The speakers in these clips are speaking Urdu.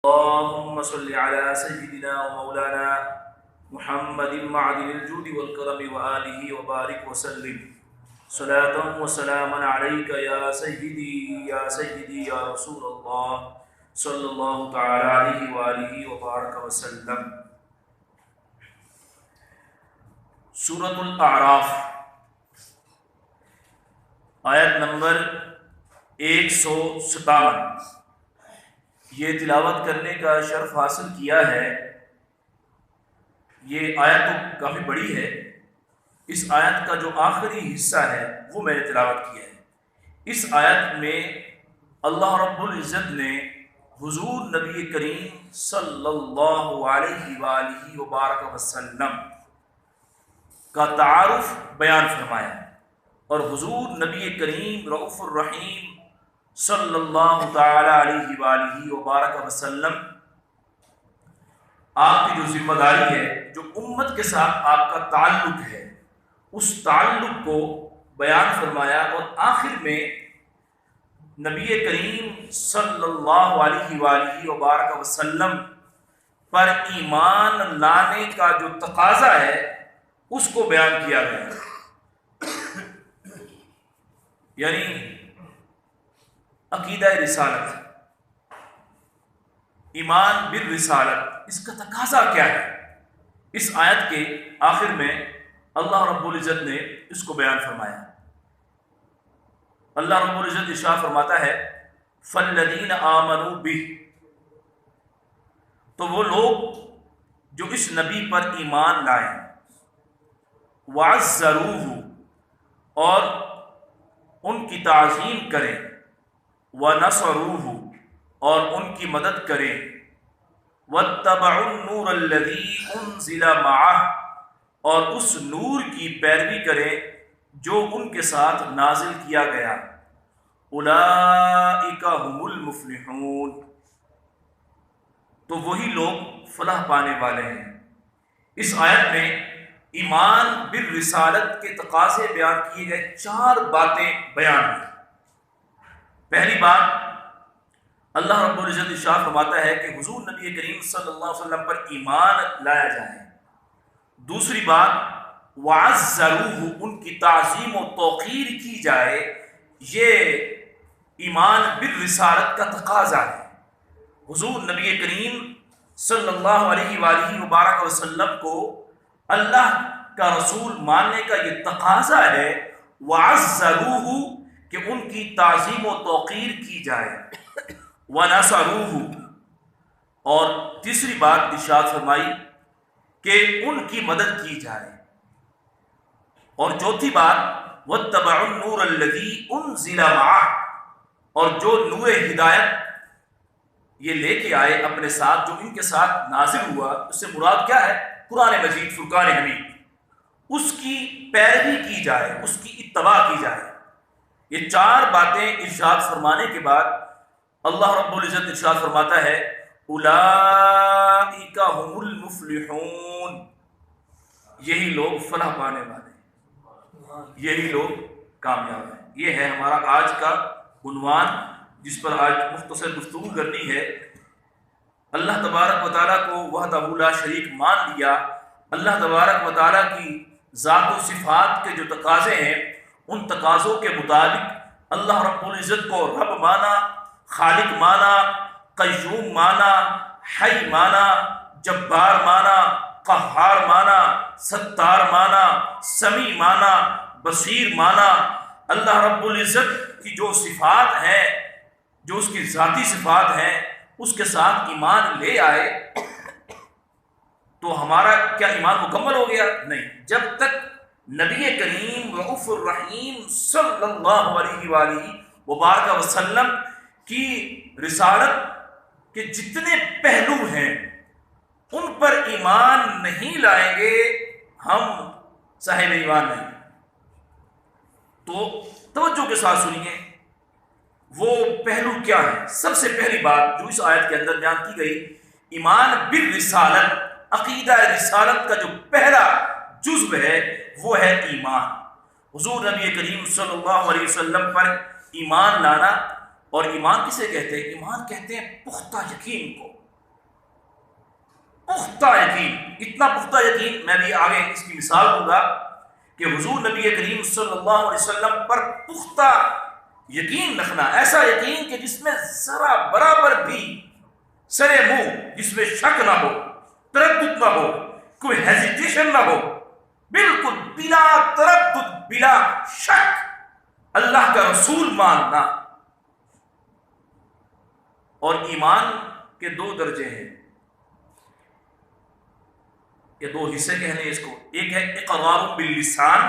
اللهم صل على سيدنا ومولانا محمد معدن الجود والكرم وآله وبارك وسلم صلاة وسلاما عليك يا سيدي يا سيدي يا رسول الله صلی اللہ تعالی علیہ وآلہ وبارک وسلم۔ سورۃ الاعراف آیت نمبر 157، یہ تلاوت کرنے کا شرف حاصل کیا ہے۔ یہ آیت تو کافی بڑی ہے، اس آیت کا جو آخری حصہ ہے وہ میں نے تلاوت کیا ہے۔ اس آیت میں اللہ رب العزت نے حضور نبی کریم صلی اللہ علیہ وآلہ وبارک وسلم کا تعارف بیان فرمایا، اور حضور نبی کریم رؤوف الرحیم صلی اللہ تعالی علیہ وآلہ وبارک وسلم آپ کی جو ذمہ داری ہے، جو امت کے ساتھ آپ کا تعلق ہے، اس تعلق کو بیان فرمایا، اور آخر میں نبی کریم صلی اللہ علیہ وآلہ وبارک وسلم پر ایمان لانے کا جو تقاضا ہے اس کو بیان کیا گیا، یعنی عقیدہ رسالت، ایمان بالرسالت، اس کا تقاضا کیا ہے۔ اس آیت کے آخر میں اللہ رب العزت نے اس کو بیان فرمایا۔ اللہ رب العزت ارشاد فرماتا ہے فَالَّذِينَ آمَنُوا بِهِ، تو وہ لوگ جو اس نبی پر ایمان لائیں، وَعَزَّرُوهُ، اور ان کی تعظیم کریں، وَنَصَرُوهُ، اور ان کی مدد کریں، وَاتَّبَعُوا النُّورَ الَّذِي أُنزِلَ مَعَهُ، اور اس نور کی پیروی کریں جو ان کے ساتھ نازل کیا گیا، اولئک هم المفلحون، تو وہی لوگ فلاح پانے والے ہیں۔ اس آیت میں ایمان بالرسالت کے تقاضے بیان کیے گئے، 4 باتیں بیان ہوئی۔ پہلی بات، اللہ رب العزت ارشاد فرماتا ہے کہ حضور نبی کریم صلی اللہ علیہ وسلم پر ایمان لایا جائے۔ دوسری بات، وَعَزَّرُوهُ، ان کی تعظیم و توقیر کی جائے، یہ ایمان بالرسالت کا تقاضا ہے۔ حضور نبی کریم صلی اللہ علیہ وآلہ وبارک وسلم کو اللہ کا رسول ماننے کا یہ تقاضا ہے، وَعَزَّرُوهُ، کہ ان کی تعظیم و توقیر کی جائے، وَنَصَرُوهُ، اور تیسری بات ارشاد فرمائی کہ ان کی مدد کی جائے، اور چوتھی بات، وَاتَّبَعُوا النُّورَ الَّذِي أُنزِلَ مَعَهُ، اور جو نور ہدایت یہ لے کے آئے اپنے ساتھ، جو ان کے ساتھ نازل ہوا، اس سے مراد کیا ہے؟ قرآن مجید، فرقان حمید، اس کی پیروی کی جائے، اس کی اتباع کی جائے۔ یہ 4 باتیں ارشاد فرمانے کے بعد اللہ رب العزت ارشاد فرماتا ہے اولئک هم المفلحون، یہی لوگ فلاح پانے والے ہیں، یہی لوگ کامیاب ہیں۔ یہ ہے ہمارا آج کا عنوان جس پر آج مختصر گفتگو کرنی ہے۔ اللہ تبارک و تعالیٰ کو وحدہ لا شریک مان لیا، اللہ تبارک و تعالیٰ کی ذات و صفات کے جو تقاضے ہیں ان تقاضوں کے مطابق اللہ رب العزت کو رب مانا، خالق مانا، قیوم مانا، حی مانا، جبار مانا، قہار مانا، ستار مانا، سمیع مانا، بصیر مانا۔ اللہ رب العزت کی جو صفات ہیں، جو اس کی ذاتی صفات ہیں، اس کے ساتھ ایمان لے آئے تو ہمارا کیا ایمان مکمل ہو گیا؟ نہیں، جب تک نبی کریم رؤوف الرحیم صلی اللہ علیہ وآلہ وبارک وسلم کی رسالت کے جتنے پہلو ہیں ان پر ایمان نہیں لائیں گے، ہم صاحب ایمان نہیں۔ تو توجہ کے ساتھ سنیے وہ پہلو کیا ہے۔ سب سے پہلی بات جو اس آیت کے اندر بیان کی گئی، ایمان بالرسالت، عقیدہ رسالت کا جو پہلا جزو ہے وہ ہے ایمان۔ حضور نبی کریم صلی اللہ علیہ وسلم پر ایمان لانا، اور ایمان کسے کہتے ہیں؟ ایمان کہتے ہیں پختہ یقین کو، پختہ یقین، اتنا پختہ یقین، میں بھی آگے اس کی مثال دوں گا کہ حضور نبی کریم صلی اللہ علیہ وسلم پر پختہ یقین رکھنا، ایسا یقین کہ جس میں ذرا برابر بھی سرے منہ، جس میں شک نہ ہو، تردد نہ ہو، کوئی ہیزیٹیشن نہ ہو، بالکل بلا تردد بلا شک اللہ کا رسول ماننا۔ اور ایمان کے دو درجے ہیں، یہ دو حصے کہنے ہیں اس کو، ایک ہے اقرار باللسان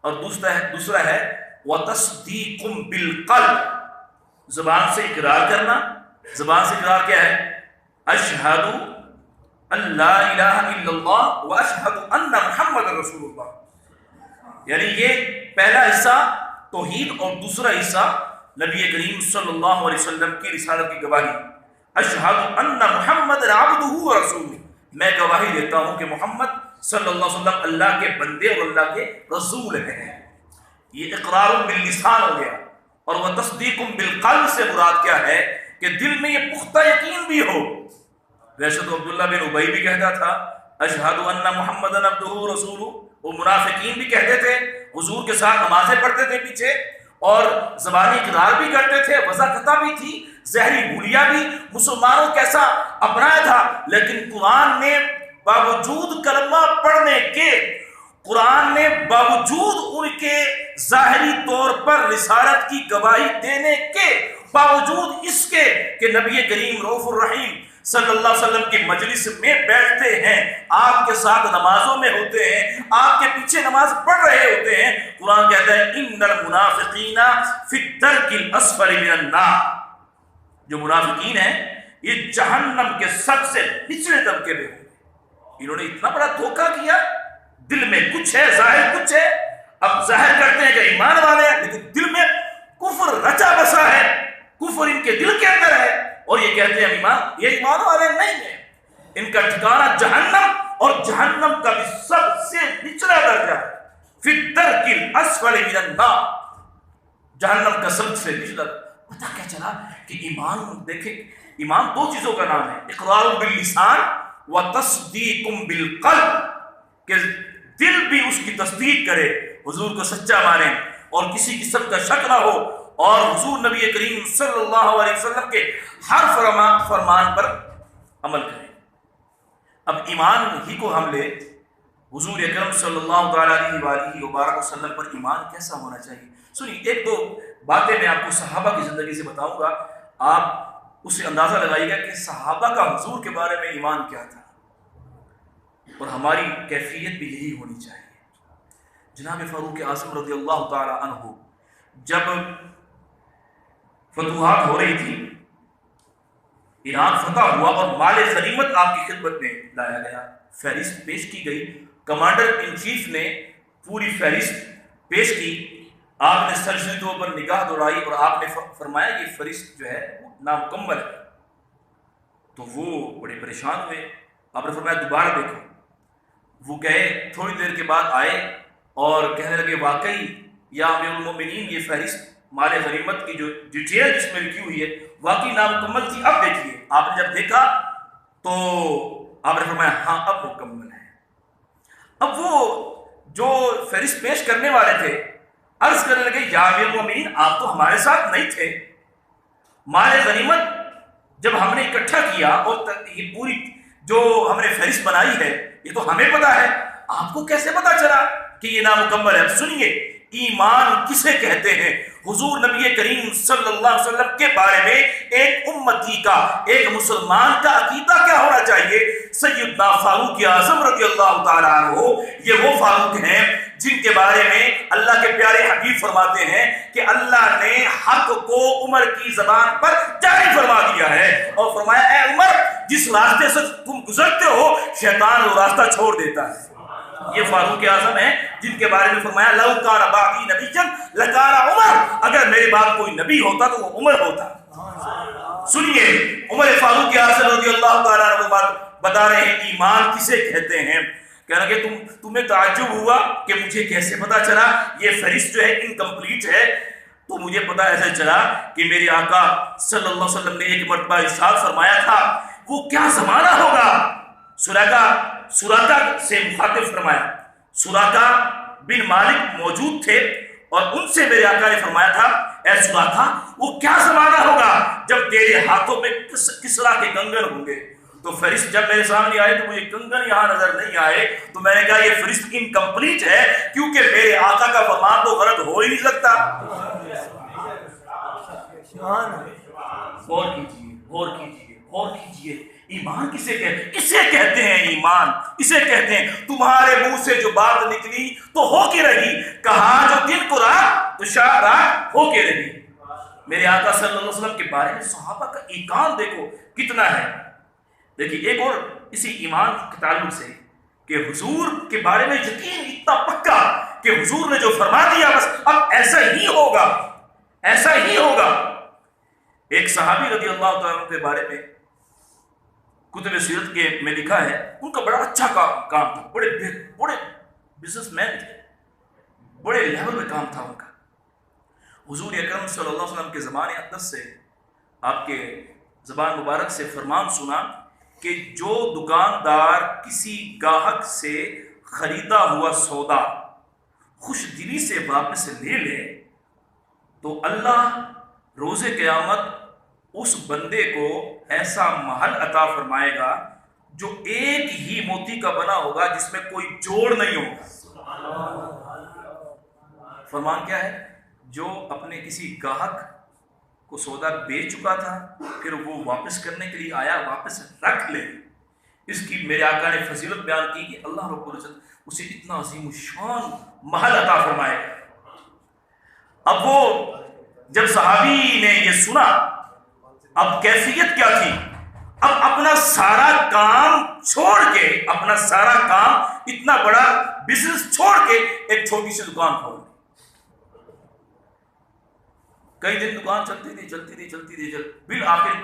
اور دوسرا ہے وتصدیق بالقلب، زبان سے اقرار کرنا۔ زبان سے اقرار کیا ہے؟ اشہد ان لا الہ الا اللہ واشہد ان محمد رسول اللہ، یعنی یہ پہلا حصہ توحید اور دوسرا حصہ نبی کریم صلی اللہ علیہ وسلم کی رسالت کی گواہی۔ اشہد ان محمد عبدہ ورسولہ، میں گواہی دیتا ہوں کہ محمد صلی اللہ علیہ وسلم اللہ کے بندے اور اللہ کے رسول ہیں۔ یہ اقرار باللسان ہو گیا۔ اور وہ تصدیق بالقلب سے مراد کیا ہے کہ دل میں یہ پختہ یقین بھی ہو۔ ویسے تو عبداللہ بن ابی بھی کہتا تھا اشہد ان محمد عبدہ رسولہ، وہ منافقین بھی کہتے تھے، حضور کے ساتھ نمازیں پڑھتے تھے پیچھے اور زبانی اقرار بھی کرتے تھے، وضاحت بھی تھی، ظاہری بھولیا بھی مسلمانوں کیسا اپنایا تھا، لیکن قرآن نے باوجود کلمہ پڑھنے کے، قرآن نے باوجود ان کے ظاہری طور پر رسالت کی گواہی دینے کے باوجود اس کے کہ نبی کریم رؤوف الرحیم صلی اللہ علیہ وسلم کی مجلس میں بیٹھتے ہیں، آپ کے ساتھ نمازوں میں ہوتے ہیں، آپ کے پیچھے نماز پڑھ رہے ہوتے ہیں، قرآن کہتا ہے ان المنافقین فی الدرک الاسفل من النار، جو منافقین ہیں یہ جہنم کے سب سے نچلے طبقے میں ہیں۔ انہوں نے اتنا بڑا دھوکہ کیا، دل میں کچھ ہے، ظاہر کچھ ہے، اب ظاہر کرتے ہیں کہ ایمان والے ہیں لیکن دل میں کفر رچا بسا ہے، کفر ان کے دل کے اندر ہے، اور یہ کہتے ہیں ایمان، یہ ایمان والے نہیں ہیں، ان کا ٹھکانہ جہنم، اور جہنم کا بھی سب سے نچلا درجہ ہے، فی الدرک الاسفل من النار، جہنم کا سب سے نچلا۔ پتہ کیا چلا کہ ایمان، دیکھیں ایمان دو چیزوں کا نام ہے، اقرار باللسان و تصدیق بالقلب، کہ دل بھی اس کی تصدیق کرے، حضور کو سچا مانے اور کسی قسم کا شک نہ ہو، اور حضور نبی کریم صلی اللہ علیہ وسلم کے ہر فرمان پر عمل کرے۔ اب ایمان ہی کو ہم لے، حضور اکرم صلی اللہ علیہ وآلہ وبارک وسلم پر ایمان کیسا ہونا چاہیے؟ سنیے ایک دو باتیں میں آپ کو صحابہ کی زندگی سے بتاؤں گا، آپ اس سے اندازہ لگائیے گا کہ صحابہ کا حضور کے بارے میں ایمان کیا تھا، اور ہماری کیفیت بھی یہی ہونی چاہیے۔ جناب فاروق اعظم رضی اللہ تعالی عنہ جب فتوحات ہو رہی تھی، ایران فتح ہوا اور مال غنیمت آپ کی خدمت میں لایا گیا، فہرست پیش کی گئی، کمانڈر ان چیف نے پوری فہرست پیش کی، آپ نے سرزدوں پر نگاہ دوڑائی اور آپ نے فرمایا یہ فہرست جو ہے نامکمل ہے۔ تو وہ بڑے پریشان ہوئے، آپ نے فرمایا دوبارہ دیکھو۔ وہ گئے، تھوڑی دیر کے بعد آئے اور کہنے لگے واقعی یا امیر المومنین یہ فہرست مال غنیمت کی جو ڈیٹیل جس میں لکھی ہوئی ہے واقعی نامکمل تھی، اب دیکھیے۔ آپ نے جب دیکھا تو آپ نے فرمایا ہاں اب مکمل ہے۔ اب وہ جو فہرست پیش کرنے والے تھے عرض کرنے لگے یا امیر المومنین آپ تو ہمارے ساتھ نہیں تھے، مال غنیمت جب ہم نے اکٹھا کیا اور یہ پوری جو ہم نے فہرست بنائی ہے یہ تو ہمیں پتا ہے، آپ کو کیسے پتا چلا کہ یہ نامکمل ہے؟ اب سنیے ایمان کسے کہتے ہیں؟ حضور نبی کریم صلی اللہ علیہ وسلم کے بارے میں ایک امتی کا، ایک مسلمان کا عقیدہ کیا ہونا چاہیے؟ سیدنا فاروق اعظم رضی اللہ تعالیٰ عنہ یہ وہ فاروق ہیں جن کے بارے میں اللہ کے پیارے حبیب فرماتے ہیں کہ اللہ نے حق کو عمر کی زبان پر جاری فرما دیا ہے، اور فرمایا اے عمر جس راستے سے تم گزرتے ہو شیطان وہ راستہ چھوڑ دیتا ہے۔ یہ فاروق اعظم ہیں جن کے بارے میں فرمایا لو کان بعدی نبی لکان عمر، اگر میرے بعد کوئی نبی ہوتا تو وہ عمر ہوتا۔ سنیے عمر فاروق اعظم رضی اللہ تعالیٰ عنہ بتا رہے ہیں ایمان کسے کہتے ہیں۔ کہنا کہ تمہیں تعجب ہوا کہ مجھے کیسے پتا چلا یہ فہرست جو ہے انکمپلیٹ ہے؟ تو مجھے پتا ایسے چلا کہ میرے آقا صلی اللہ علیہ وسلم نے ایک مرتبہ ارشاد فرمایا تھا وہ کیا زمانہ ہوگا، سراقہ سے مخاطب فرمایا. سراقہ بن مالک موجود تھے اور ان سے میرے آقا نے فرمایا تھا اے سراقہ وہ کیا زمانہ ہوگا جب تیرے ہاتھوں میں کسرا کے کنگن ہوں گے. تو فرشت جب میرے سامنے آئے تو مجھے کنگن یہاں نظر نہیں آئے تو میں نے کہا یہ فرشت انکمپلیٹ ہے کیونکہ میرے آقا کا فرمان تو غلط ہو ہی نہیں سکتا. غور کیجیے غور کیجیے غور کیجیے. ایمان کسے کہتے ہیں؟ اسے کہتے ہیں ایمان. اسے کہتے ہیں تمہارے منہ سے جو بات نکلی تو ہو کے رہی, کہا جو دل کو رات تو شاہ رات ہو کے رہی. میرے آقا صلی اللہ علیہ وسلم کے بارے میں صحابہ کا ایمان دیکھو کتنا ہے. دیکھیے ایک اور اسی ایمان کے تعلق سے کہ حضور کے بارے میں یقین اتنا پکا کہ حضور نے جو فرما دیا بس اب ایسا ہی ہوگا ایسا ہی ہوگا. ایک صحابی رضی اللہ تعالیٰ عنہ کے بارے میں کتب سیرت کے میں لکھا ہے ان کا بڑا اچھا کام تھا, بڑے بزنس مین تھے, بڑے لیول میں کام تھا ان کا. حضور اکرم صلی اللہ علیہ وسلم کے زبان اقدس سے آپ کے زبان مبارک سے فرمان سنا کہ جو دکاندار کسی گاہک سے خریدا ہوا سودا خوش دلی سے واپس لے لے تو اللہ روز قیامت اس بندے کو ایسا محل عطا فرمائے گا جو ایک ہی موتی کا بنا ہوگا جس میں کوئی جوڑ نہیں ہوگا. فرمان کیا ہے؟ جو اپنے کسی گاہک کو سودا بیچ چکا تھا پھر وہ واپس کرنے کے لیے آیا واپس رکھ لے. اس کی میرے آقا نے فضیلت بیان کی کہ اللہ رب العزت اسے اتنا عظیم الشان محل عطا فرمائے. اب وہ جب صحابی نے یہ سنا اب کیفیت کیا تھی؟ اب اپنا سارا کام چھوڑ کے اپنا سارا کام اتنا بڑا بزنس چھوڑ کے ایک چھوٹی سی دکان کھول دی. کئی دن دکان چلتی تھی بالآخر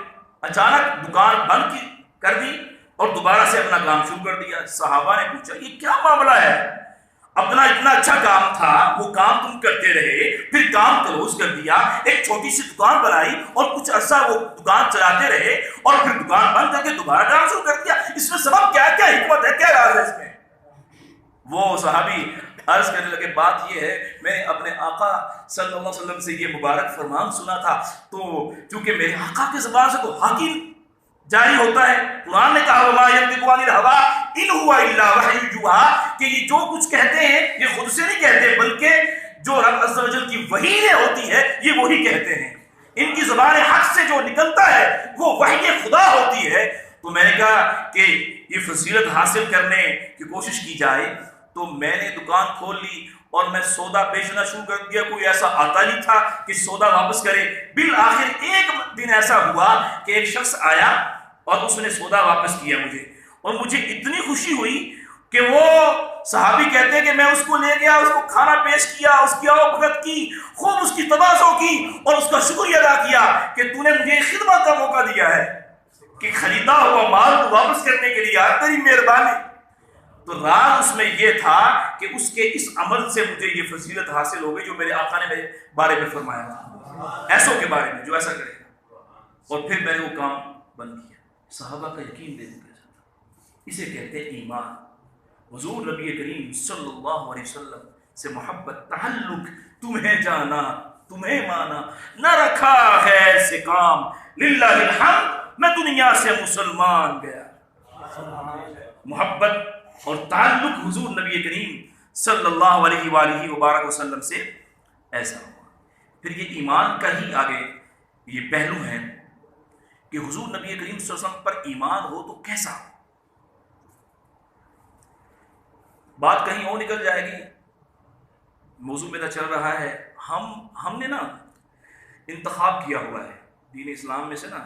اچانک دکان بند کر دی اور دوبارہ سے اپنا کام شروع کر دیا. صحابہ نے پوچھا یہ کیا معاملہ ہے؟ اپنا اتنا اچھا کام تھا وہ کام تم کرتے رہے پھر کام کلوز کر دیا, ایک چھوٹی سی دکان بنائی اور کچھ عرصہ وہ دکان چلاتے رہے اور پھر دکان بند کر کے دوبارہ کام شروع کر دیا. اس میں سبب کیا حکمت ہے, کیا راز ہے اس میں؟ وہ صحابی عرض کرنے لگے بات یہ ہے میں نے اپنے آقا صلی اللہ علیہ وسلم سے یہ مبارک فرمان سنا تھا تو چونکہ میرے آقا کے زبان سے تو حقیق جاری ہوتا ہے. قرآن نے کہا وما ينطق عن الهوى ان هو الا وحی یوحی کہ یہ جو کچھ کہتے ہیں یہ خود سے نہیں کہتے بلکہ جو رب عز و جل کی وحی ہوتی ہے یہ وہی کہتے ہیں. ان کی زبان حق سے جو نکلتا ہے وہ وحی خدا ہوتی ہے. تو میں نے کہا کہ یہ فضیلت حاصل کرنے کی کوشش کی جائے تو میں نے دکان کھول لی اور میں سودا بیچنا شروع کر دیا. کوئی ایسا آتا نہیں تھا کہ سودا واپس کرے. بالآخر ایک دن ایسا ہوا کہ ایک شخص آیا اور اس نے سودا واپس کیا مجھے, اور مجھے اتنی خوشی ہوئی کہ وہ صحابی کہتے ہیں کہ میں اس کو لے گیا, اس کو کھانا پیش کیا, اس کی آؤ-بھگت کی, خوب اس کی تواضع کی اور اس کا شکریہ ادا کیا کہ تو نے مجھے خدمت کا موقع دیا ہے کہ خریدا ہوا مال تو واپس کرنے کے لیے تیری مہربانی. تو راز اس میں یہ تھا کہ اس کے اس عمل سے مجھے یہ فضیلت حاصل ہو گئی جو میرے آقا نے میرے بارے میں فرمایا تھا, ایسوں کے بارے میں جو ایسا کرے گا. اور پھر میں نے وہ کام بند کیا. صحابہ کا یقین دیکھو کیسا تھا. اسے کہتے ہیں ایمان. حضور نبی کریم صلی اللہ علیہ وسلم سے محبت, تعلق, تمہیں جانا تمہیں مانا, نہ رکھا خیر سے کام, للہ الحمد میں دنیا سے مسلمان گیا. محبت اور تعلق حضور نبی کریم صلی اللہ علیہ وآلہ وبارک وسلم سے ایسا ہوا. پھر یہ ایمان کا ہی آگے یہ پہلو ہے کہ حضور نبی کریم صلی اللہ علیہ وسلم پر ایمان ہو تو کیسا ہو. بات کہیں اور نکل جائے گی, موضوع میرا چل رہا ہے. ہم نے نا انتخاب کیا ہوا ہے دین اسلام میں سے, نا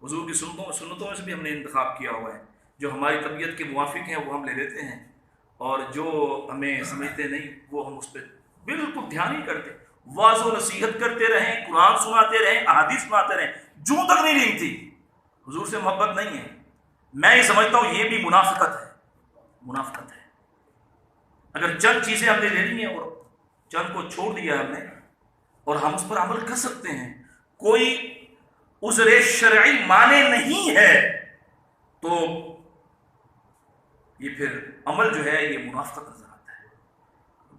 حضور کی سنتوں میں سے بھی ہم نے انتخاب کیا ہوا ہے. جو ہماری طبیعت کے موافق ہیں وہ ہم لے لیتے ہیں اور جو ہمیں سمجھتے نہیں وہ ہم اس پہ بالکل دھیان نہیں کرتے. واضح و نصیحت کرتے رہیں, قرآن سناتے رہیں, احادیث سناتے رہیں, جو تک نہیں رہتی. حضور سے محبت نہیں ہے. میں یہ سمجھتا ہوں یہ بھی منافقت ہے. اگر چند چیزیں ہم نے لے لی ہیں اور چند کو چھوڑ دیا ہم نے اور ہم اس پر عمل کر سکتے ہیں, کوئی عذر شرعی مانے نہیں ہے, تو یہ پھر عمل جو ہے یہ منافقت نظر آتا ہے،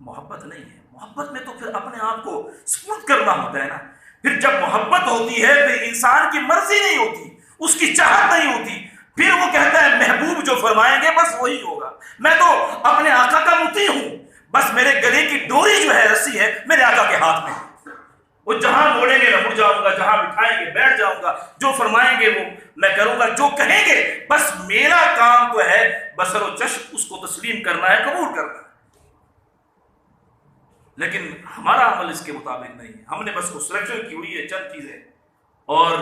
محبت نہیں ہے۔ محبت میں تو پھر اپنے آپ کو سپرد کرنا ہوتا ہے نا۔ پھر جب محبت ہوتی ہے پھر انسان کی مرضی نہیں ہوتی، اس کی چاہت نہیں ہوتی، پھر وہ کہتا ہے محبوب جو فرمائیں گے بس وہی ہوگا، میں تو اپنے آقا کا مطیع ہوں، بس میرے گلے کی ڈوری جو ہے رسی ہے میرے آقا کے ہاتھ میں، وہ جہاں موڑیں گے میں مڑ جاؤں گا، جہاں بٹھائیں گے بیٹھ جاؤں گا، جو فرمائیں گے وہ میں کروں گا، جو کہیں گے بس میرا کام تو ہے بصر و چشم اس کو تسلیم کرنا ہے، قبول کرنا ہے۔ لیکن ہمارا عمل اس کے مطابق نہیں ہے، ہم نے بس وہ سلیکشن کی ہوئی ہے چند چیزیں، اور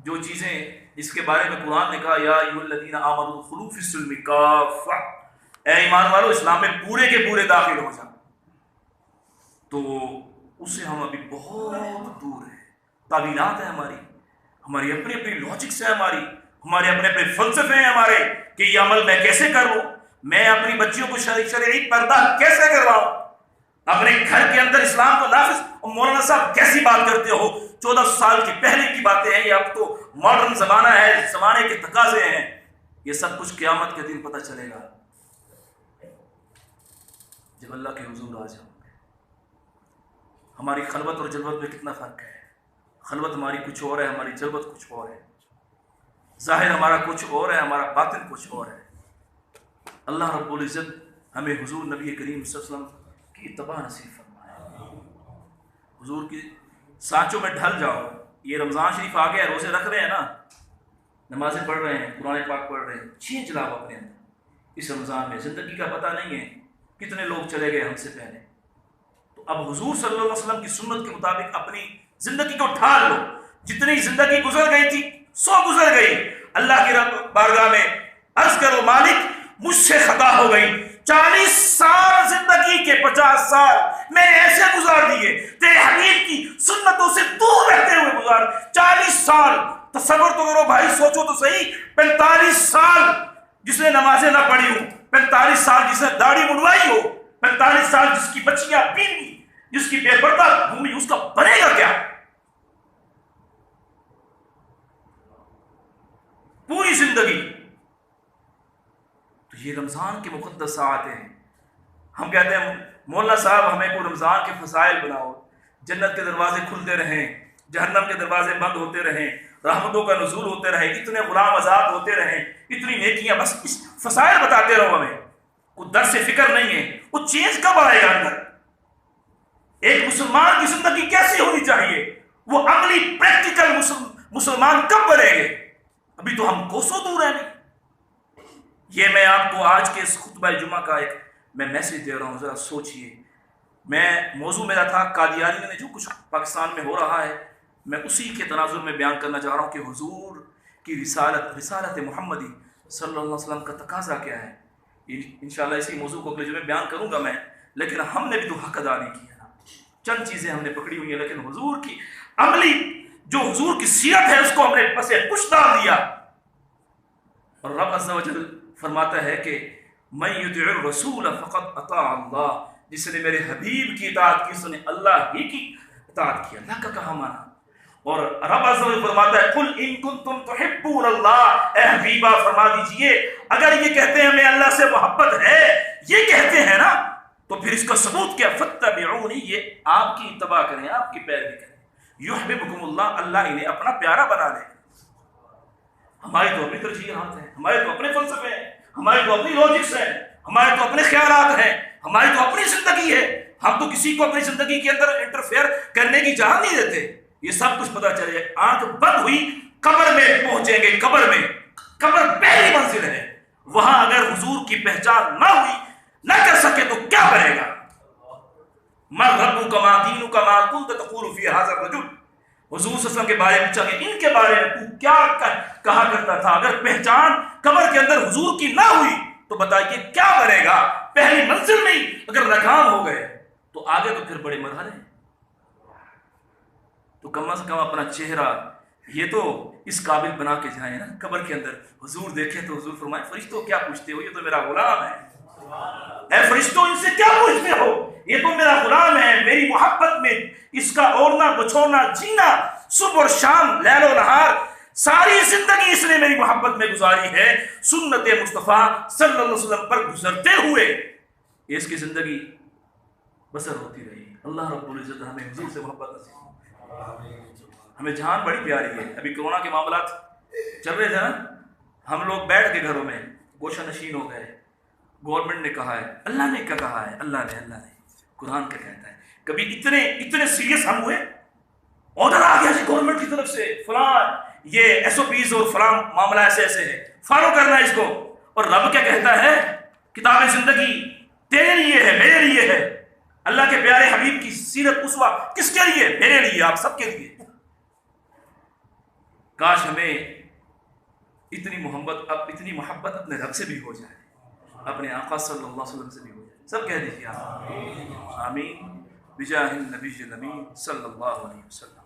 جو چیزیں اس کے بارے میں قرآن نے کہا یا ایھا الذین آمنوا ادخلوا فی السلم کافہ، اے ایمان والو اسلام میں پورے کے پورے داخل ہو جاؤ، تو اس سے ہم ابھی بہت دور ہیں۔ تعبیرات ہیں ہماری اپنی اپنی لاجکس ہیں، ہمارے اپنے اپنے فلسفے ہیں ہمارے کہ یہ عمل میں کیسے کروں، میں اپنی بچیوں کو شرعی پردہ کیسے کرواؤں، اپنے گھر کے اندر اسلام کو نافذ۔ اور مولانا صاحب کیسی بات کرتے ہو، 14 سال کی پہلے کی باتیں ہیں، یہ اب تو ماڈرن زمانہ ہے، زمانے کے تقاضے ہیں، یہ سب کچھ قیامت کے دن پتہ چلے گا جب اللہ کے حضور آ جاؤ گے۔ ہماری خلوت اور جلوت میں کتنا فرق ہے، خلوت ہماری کچھ اور ہے، ہماری جلوت کچھ اور ہے، ظاہر ہمارا کچھ اور ہے، ہمارا باطن کچھ اور ہے۔ اللہ رب العزت ہمیں حضور نبی کریم صلی اللہ علیہ وسلم کی اتباع نصیب فرمائے، حضور کی سانچوں میں ڈھل جاؤ۔ یہ رمضان شریف آ گیا، روزے رکھ رہے ہیں نا، نمازیں پڑھ رہے ہیں، قرآن پاک پڑھ رہے ہیں، چینج لاؤ اپنے اندر اس رمضان میں۔ زندگی کا پتہ نہیں ہے کتنے لوگ چلے گئے ہم سے پہلے، تو اب حضور صلی اللہ علیہ وسلم کی سنت کے مطابق اپنی زندگی کو ڈھال لو۔ جتنی زندگی گزر گئی تھی سو گزر گئی، اللہ کی بارگاہ میں عرض کرو مالک مجھ سے خطا ہو گئی، 40 سال زندگی کے 50 سال میں نے ایسے گزار دیے، تیرے حبیب کی سنتوں سے دور رہتے ہوئے گزار 40 سال۔ تصور تو کرو بھائی، سوچو تو صحیح، 45 سال جس نے نمازیں نہ پڑھی ہوں، 45 سال جس نے داڑھی منڈوائی ہو، 45 سال جس کی بچیاں بیوی، جس کی بے پردہ گھومی، اس کا بنے گا کیا؟ پوری زندگی۔ تو یہ رمضان کے مقدس ساعتیں ہیں، ہم کہتے ہیں مولانا صاحب ہمیں کو رمضان کے فضائل بناؤ، جنت کے دروازے کھلتے رہیں، جہنم کے دروازے بند ہوتے رہیں، رحمتوں کا نزول ہوتے رہے، اتنے غلام آزاد ہوتے رہیں، اتنی نیکیاں، بس اس فضائل بتاتے رہو ہمیں، کوئی درس فکر نہیں ہے۔ وہ چینج کب آئے گا اندر؟ ایک مسلمان کی زندگی کیسی ہونی چاہیے، وہ عملی پریکٹیکل مسلمان کب بنے گے؟ ابھی تو ہم کوسوں دور ہیں۔ نہیں، یہ میں آپ کو آج کے اس خطبہ جمعہ کا ایک میں میسج دے رہا ہوں، ذرا سوچئے۔ موضوع میرا تھا قادیانی میں جو کچھ پاکستان میں ہو رہا ہے، میں اسی کے تناظر میں بیان کرنا چاہ رہا ہوں کہ حضور کی رسالت محمدی صلی اللہ علیہ وسلم کا تقاضا کیا ہے۔ انشاءاللہ اسی موضوع کو اگلے جمعے بیان کروں گا میں، لیکن ہم نے بھی تو حق ادا نہیں کیا نا، چند چیزیں ہم نے پکڑی ہوئی ہیں، لیکن حضور کی عملی جو حضور کی سیرت ہے اس کو ہم نے پسے پش ڈال دیا۔ اور رب عز و جل فرماتا ہے کہ من یطع الرسول فقد اطاع اللہ، جس نے میرے حبیب کی اطاعت کی اس نے اللہ ہی کی اطاعت کی، اللہ کا کہا مانا۔ اور رب عز و جل فرماتا ہے قل ان کنتم تحبون اللہ، اے حبیبہ فرما دیجئے اگر یہ کہتے ہیں ہمیں اللہ سے محبت ہے، یہ کہتے ہیں نا، تو پھر اس کا ثبوت کیا؟ فاتبعونی، یہ آپ کی اتباع کریں، آپ کی پیروی کریں، یحببکم اللہ، اللہ انہیں اپنا پیارا بنا لے۔ ہماری تو اپنی ترجیحات ہیں، ہمارے تو اپنے فلسفے ہیں، ہماری تو اپنی لاجکس ہیں، ہمارے تو اپنے خیالات ہیں، ہماری تو اپنی زندگی ہے، ہم تو کسی کو اپنی زندگی کے اندر انٹرفیئر کرنے کی اجازت نہیں دیتے۔ یہ سب کچھ پتہ چلے، آنکھ بند ہوئی قبر میں پہنچیں گے، قبر میں، قبر پہلی منزل ہے، وہاں اگر حضور کی پہچان نہ ہوئی، نہ کر سکے تو کیا بنے گا؟ من ربک ما دینک ما کنت تقول فی ھذا الرجل، حضور صلی اللہ علیہ وسلم کے بارے میں پوچھا کہ ان کے بارے میں تو کیا کہا کرتا تھا؟ اگر پہچان قبر کے اندر حضور کی نہ ہوئی تو بتائیے کیا بنے گا؟ پہلی منزل میں اگر ناکام ہو گئے تو آگے تو پھر بڑے مرحلے ہیں۔ تو کم از کم اپنا چہرہ یہ تو اس قابل بنا کے جائیں نا، قبر کے اندر حضور دیکھیں تو حضور فرمائے فرشتوں کیا پوچھتے ہو، یہ تو میرا غلام ہے، اے فرشتوں ان سے کیا پوچھتے ہو، یہ تو میرا غلام ہے، میری محبت میں اس کا اوڑھنا بچھوڑنا جینا، صبح اور شام، لیل و نہار ساری زندگی اس نے میری محبت میں گزاری ہے، سنت مصطفیٰ صلی اللہ علیہ وسلم پر گزرتے ہوئے اس کی زندگی بسر ہوتی رہی۔ اللہ رب العزت ہمیں حضور سے محبت نصیب، ہمیں جان بڑی پیاری ہے۔ ابھی کورونا کے معاملات چل رہے تھے نا، ہم لوگ بیٹھ کے گھروں میں گوشہ نشین ہو گئے۔ گورنمنٹ نے کہا ہے، اللہ نے کیا کہا ہے، اللہ نے قرآن کیا کہتا ہے۔ کبھی اتنے سیریس ہم ہوئے، آرڈر آ گیا جی گورنمنٹ کی طرف سے، فلاں یہ ایس او پیز اور فلاں معاملہ ایسے ہے، فالو کرنا ہے اس کو۔ اور رب کیا کہتا ہے، کتاب زندگی تیرے لیے ہے، میرے لیے ہے۔ اللہ کے پیارے حبیب کی سیرت اسوہ کس کے لیے؟ میرے لیے، آپ سب کے لیے۔ کاش ہمیں اتنی محبت اپنے رب سے بھی ہو جائے، اپنے آقا صلی اللہ علیہ وسلم سے بھی ہو جائے۔ سب کہہ دیجیے آمین، آمین بجاہ النبی الامین صلی اللہ علیہ وسلم۔